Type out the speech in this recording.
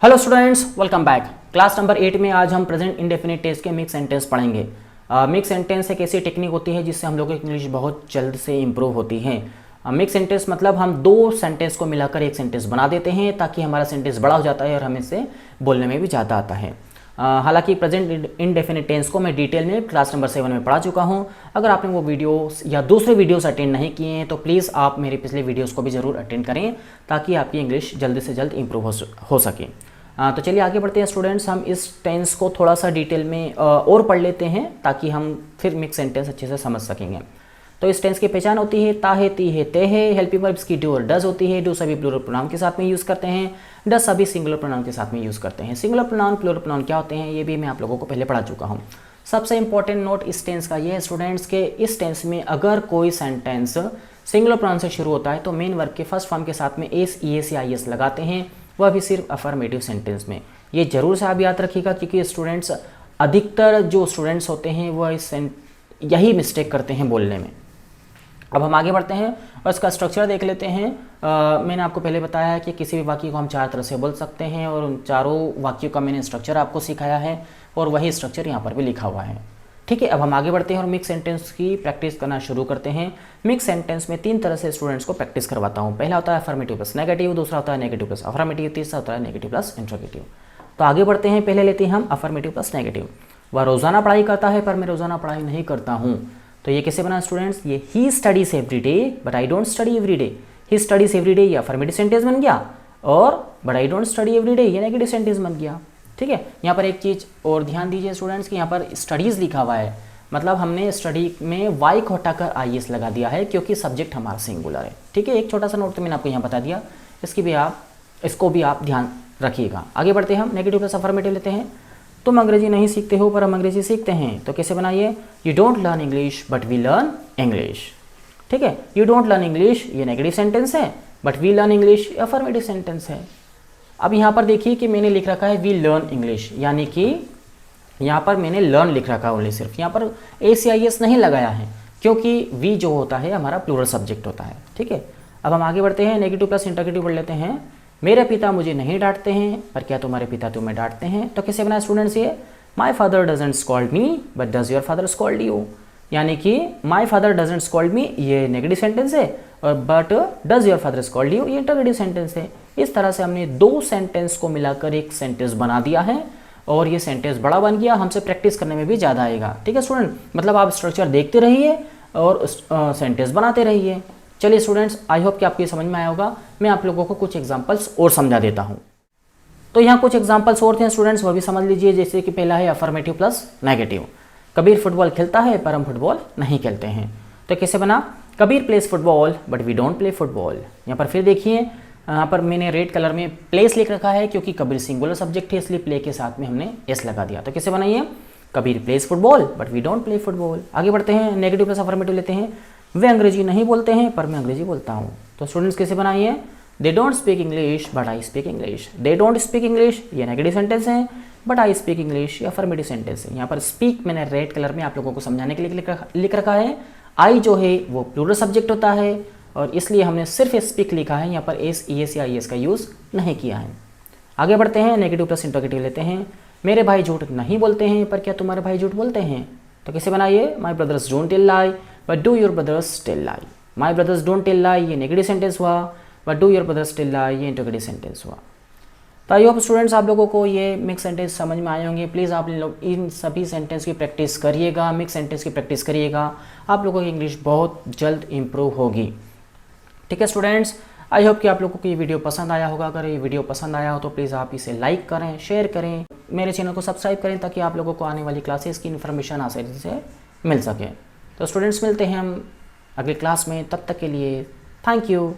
Hello students, welcome back. Class number 8 में आज हम प्रेजेंट इंडेफिनिट टेंस के मिक्स सेंटेंस पढ़ेंगे। मिक्स सेंटेंस एक ऐसी टेक्निक होती है जिससे हम लोगों की इंग्लिश बहुत जल्द से इम्प्रूव होती है। मिक्स सेंटेंस मतलब हम दो सेंटेंस को मिलाकर एक सेंटेंस बना देते हैं ताकि हमारा सेंटेंस बड़ा हो जाता है और हमें इसे बोलने में भी ज़्यादा आता है। हालांकि प्रेजेंट इंडेफिनिट टेंस को मैं डिटेल में क्लास नंबर 7 में पढ़ा चुका हूं। अगर आपने वो वीडियोस या दूसरे वीडियोस अटेंड नहीं किए हैं तो प्लीज़ आप मेरे पिछले वीडियोस को भी ज़रूर अटेंड करें ताकि आपकी इंग्लिश जल्द से जल्द इम्प्रूव हो सके। तो चलिए आगे बढ़ते हैं स्टूडेंट्स। हम इस टेंस को थोड़ा सा डिटेल में और पढ़ लेते हैं ताकि हम फिर मिक्स सेंटेंस अच्छे से समझ सकेंगे। तो इस टेंस की पहचान होती है ता है, ती है, ते है। हेल्पिंग वर्ब्स की डू और डज होती है। डू सभी प्लूरल प्रोनाउन के साथ में यूज़ करते हैं, डज सभी सिंगुलर प्रोनाउन के साथ में यूज़ करते हैं। सिंगुलर प्रोनाउन प्लूरल प्रोनाउन क्या होते हैं ये भी मैं आप लोगों को पहले पढ़ा चुका हूँ। सबसे इंपॉर्टेंट नोट इस टेंस का ये है स्टूडेंट्स के इस टेंस में अगर कोई सेंटेंस सिंगुलर प्रोनाउन से शुरू होता है तो मेन वर्ब के फर्स्ट फॉर्म के साथ में एस, ई एस या आई एस लगाते हैं, वह भी सिर्फ अफर्मेटिव सेंटेंस में। ये जरूर से आप याद रखिएगा क्योंकि स्टूडेंट्स अधिकतर जो स्टूडेंट्स होते हैं वह यही मिस्टेक करते हैं बोलने में। अब हम आगे बढ़ते हैं और इसका स्ट्रक्चर देख लेते हैं। मैंने आपको पहले बताया है कि किसी भी वाक्य को हम चार तरह से बोल सकते हैं और उन चारों वाक्यों का मैंने स्ट्रक्चर आपको सिखाया है और वही स्ट्रक्चर यहाँ पर भी लिखा हुआ है। ठीक है, अब हम आगे बढ़ते हैं और मिक्स सेंटेंस की प्रैक्टिस करना शुरू करते हैं। मिक्स सेंटेंस में तीन तरह से स्टूडेंट्स को प्रैक्टिस करवाता हूँ। पहला होता है अफर्मेटिव प्लस नेगेटिव, दूसरा होता है नेगेटिव प्लस अफर्मेटिव, तीसरा होता है नेगेटिव प्लस इंट्रोगेटिव। तो आगे बढ़ते हैं, पहले लेते हैं हम अफर्मेटिव प्लस नेगेटिव। वह रोजाना पढ़ाई करता है पर मैं रोजाना पढ़ाई नहीं करता हूँ। तो ये कैसे बना स्टूडेंट्स? ये he studies every day but I don't study every day. He studies every day ये अफर्मेटिव सेंटेंस बन गया और but I don't study every day ये नेगेटिव सेंटेंस बन गया। ठीक है, यहाँ पर एक चीज़ और ध्यान दीजिए स्टूडेंट्स कि यहाँ पर स्टडीज़ लिखा हुआ है, मतलब हमने स्टडी में वाई को हटाकर आई एस लगा दिया है क्योंकि सब्जेक्ट हमारा सिंगुलर है। ठीक है, एक छोटा सा नोट तो मैंने आपको यहाँ बता दिया, इसको भी आप ध्यान रखिएगा। आगे बढ़ते हैं, हम नेगेटिव प्लस अफर्मेटिव लेते हैं। तुम अंग्रेजी नहीं सीखते हो पर हम अंग्रेजी सीखते हैं। तो कैसे बनाइए? You don't learn English but we learn English. ठीक है, यू डोंट लर्न इंग्लिश ये नेगेटिव सेंटेंस है, बट वी लर्न इंग्लिश ये अफर्मेटिव सेंटेंस है। अब यहाँ पर देखिए कि मैंने लिख रखा है वी लर्न इंग्लिश, यानी कि यहाँ पर मैंने लर्न लिख रखा है ओनली, सिर्फ यहाँ पर एस या आई एस नहीं लगाया है क्योंकि वी जो होता है हमारा प्लूरल सब्जेक्ट होता है। ठीक है, अब हम आगे बढ़ते हैं, नेगेटिव प्लस इंटरगेटिव पढ़ लेते हैं। मेरे पिता मुझे नहीं डांटते हैं पर क्या तुम्हारे पिता तुम्हें डांटते हैं? तो कैसे बना स्टूडेंट्स ये? My father doesn't scold me but does your father scold you. यानी कि my father doesn't scold me ये नेगेटिव सेंटेंस है और but does your father scold you ये इंटरगेटिव सेंटेंस है। इस तरह से हमने दो सेंटेंस को मिलाकर एक सेंटेंस बना दिया है और ये सेंटेंस बड़ा बन गया, हमसे प्रैक्टिस करने में भी ज़्यादा आएगा। ठीक है स्टूडेंट, मतलब आप स्ट्रक्चर देखते रहिए और सेंटेंस बनाते रहिए। चलिए स्टूडेंट्स, आई होप कि आपको समझ में आया होगा। मैं आप लोगों को कुछ एग्जांपल्स और समझा देता हूं। तो यहाँ कुछ एग्जांपल्स और थे स्टूडेंट्स, वो भी समझ लीजिए। जैसे कि पहला है affirmative plus negative. Kabir football खेलता है पर हम फुटबॉल नहीं खेलते हैं। तो कैसे बना? Kabir plays football but we don't play football. यहाँ पर फिर देखिए, यहाँ पर मैंने रेड कलर में प्लेस लिख रखा है क्योंकि कबीर सिंगुलर सब्जेक्ट है इसलिए प्ले के साथ में हमने एस लगा दिया। तो कैसे बनाइए? Kabir plays football but we don't play football. आगे बढ़ते हैं, नेगेटिव प्लस अफर्मेटिव लेते हैं। वे अंग्रेजी नहीं बोलते हैं पर मैं अंग्रेजी बोलता हूँ। तो स्टूडेंट्स कैसे बनाइए? They don't speak English but I speak English. They don't speak English ये नेगेटिव सेंटेंस है, बट आई स्पीक इंग्लिश ये अफर्मेटिव सेंटेंस है। यहाँ पर स्पीक मैंने रेड कलर में आप लोगों को समझाने के लिए लिख रखा है। आई जो है वो प्लूरल सब्जेक्ट होता है और इसलिए हमने सिर्फ स्पीक लिखा है, यहाँ पर एस, ई एस या आई एस का यूज़ नहीं किया है। आगे बढ़ते हैं, नेगेटिव प्लस इंटरगेटिव लेते हैं। मेरे भाई झूठ नहीं बोलते हैं पर क्या तुम्हारे भाई झूठ बोलते हैं? तो कैसे बनाइए? My brothers don't tell lie but do your brothers tell lie. My brothers don't tell lie ये नेगेटिव सेंटेंस हुआ, but do your brothers tell lie ये इंटरगेटिव सेंटेंस हुआ। तो आई होप स्टूडेंट्स आप लोगों को ये मिक्स सेंटेंस समझ में आए होंगे। प्लीज़ आप लोग इन सभी सेंटेंस की प्रैक्टिस करिएगा, मिक्स सेंटेंस की प्रैक्टिस करिएगा, आप लोगों की इंग्लिश बहुत जल्द इंप्रूव होगी। ठीक है स्टूडेंट्स, आई होप कि आप लोगों को ये वीडियो पसंद आया होगा। अगर ये वीडियो पसंद आया हो तो प्लीज़ आप इसे लाइक करें, शेयर करें, मेरे चैनल को सब्सक्राइब करें ताकि आप लोगों को आने वाली क्लासेस की इन्फॉर्मेशन आसानी से मिल सके। तो स्टूडेंट्स मिलते हैं हम अगली क्लास में, तब तक के लिए थैंक यू।